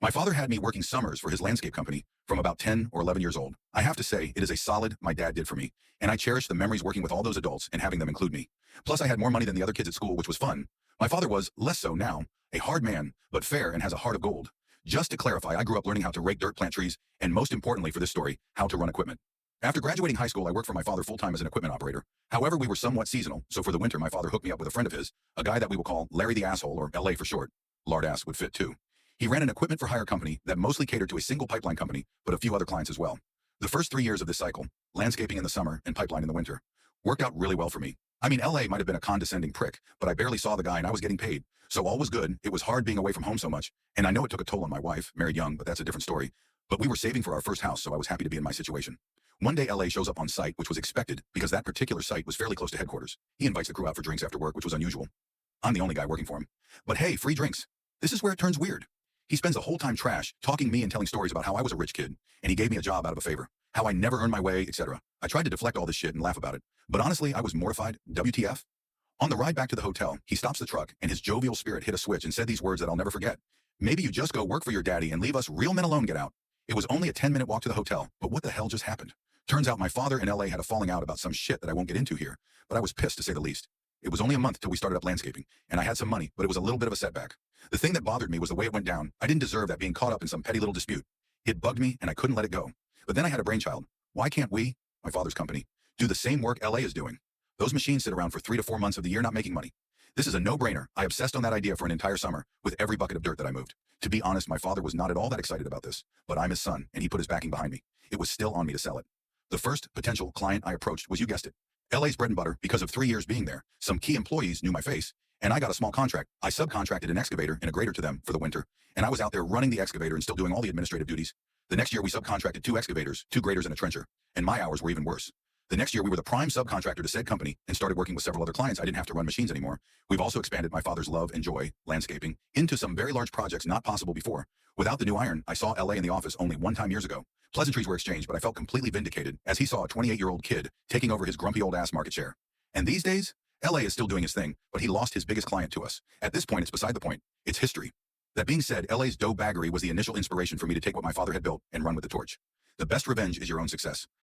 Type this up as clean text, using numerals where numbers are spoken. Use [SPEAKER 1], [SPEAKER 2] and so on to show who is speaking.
[SPEAKER 1] My father had me working summers for his landscape company from about 10 or 11 years old. I have to say, it is a solid my dad did for me, and I cherish the memories working with all those adults and having them include me. Plus, I had more money than the other kids at school, which was fun. My father was, less so now, a hard man, but fair and has a heart of gold. Just to clarify, I grew up learning how to rake dirt, plant trees, and most importantly for this story, how to run equipment. After graduating high school, I worked for my father full-time as an equipment operator. However, we were somewhat seasonal, so for the winter, my father hooked me up with a friend of his, a guy that we will call Larry the Asshole, or LA for short. Lard ass would fit too. He ran an equipment for hire company that mostly catered to a single pipeline company, but a few other clients as well. The first 3 years of this cycle, landscaping in the summer and pipeline in the winter, worked out really well for me. I mean, LA might have been a condescending prick, but I barely saw the guy and I was getting paid. So all was good. It was hard being away from home so much. And I know it took a toll on my wife, married young, but that's a different story. But we were saving for our first house, so I was happy to be in my situation. One day LA shows up on site, which was expected because that particular site was fairly close to headquarters. He invites the crew out for drinks after work, which was unusual. I'm the only guy working for him. But hey, free drinks. This is where it turns weird. He spends the whole time trash, talking me and telling stories about how I was a rich kid, and he gave me a job out of a favor, how I never earned my way, etc. I tried to deflect all this shit and laugh about it, but honestly, I was mortified. WTF? On the ride back to the hotel, he stops the truck, and his jovial spirit hit a switch and said these words that I'll never forget. Maybe you just go work for your daddy and leave us real men alone, get out. It was only a 10-minute walk to the hotel, but what the hell just happened? Turns out my father and LA had a falling out about some shit that I won't get into here, but I was pissed to say the least. It was only a month till we started up landscaping, and I had some money, but it was a little bit of a setback. The thing that bothered me was the way it went down. I didn't deserve that being caught up in some petty little dispute. It bugged me, and I couldn't let it go. But then I had a brainchild. Why can't we, my father's company, do the same work LA is doing? Those machines sit around for 3 to 4 months of the year not making money. This is a no-brainer. I obsessed on that idea for an entire summer, with every bucket of dirt that I moved. To be honest, my father was not at all that excited about this, but I'm his son, and he put his backing behind me. It was still on me to sell it. The first potential client I approached was, you guessed it, LA's bread and butter. Because of 3 years being there, some key employees knew my face, and I got a small contract. I subcontracted an excavator and a grader to them for the winter, and I was out there running the excavator and still doing all the administrative duties. The next year, we subcontracted 2 excavators, 2 graders, and a trencher, and my hours were even worse. The next year, we were the prime subcontractor to said company and started working with several other clients. I didn't have to run machines anymore. We've also expanded my father's love and joy, landscaping, into some very large projects not possible before. Without the new iron, I saw LA in the office only 1 time years ago. Pleasantries were exchanged, but I felt completely vindicated as he saw a 28-year-old kid taking over his grumpy old ass market share. And these days, LA is still doing his thing, but he lost his biggest client to us. At this point, it's beside the point. It's history. That being said, LA's dough baggery was the initial inspiration for me to take what my father had built and run with the torch. The best revenge is your own success.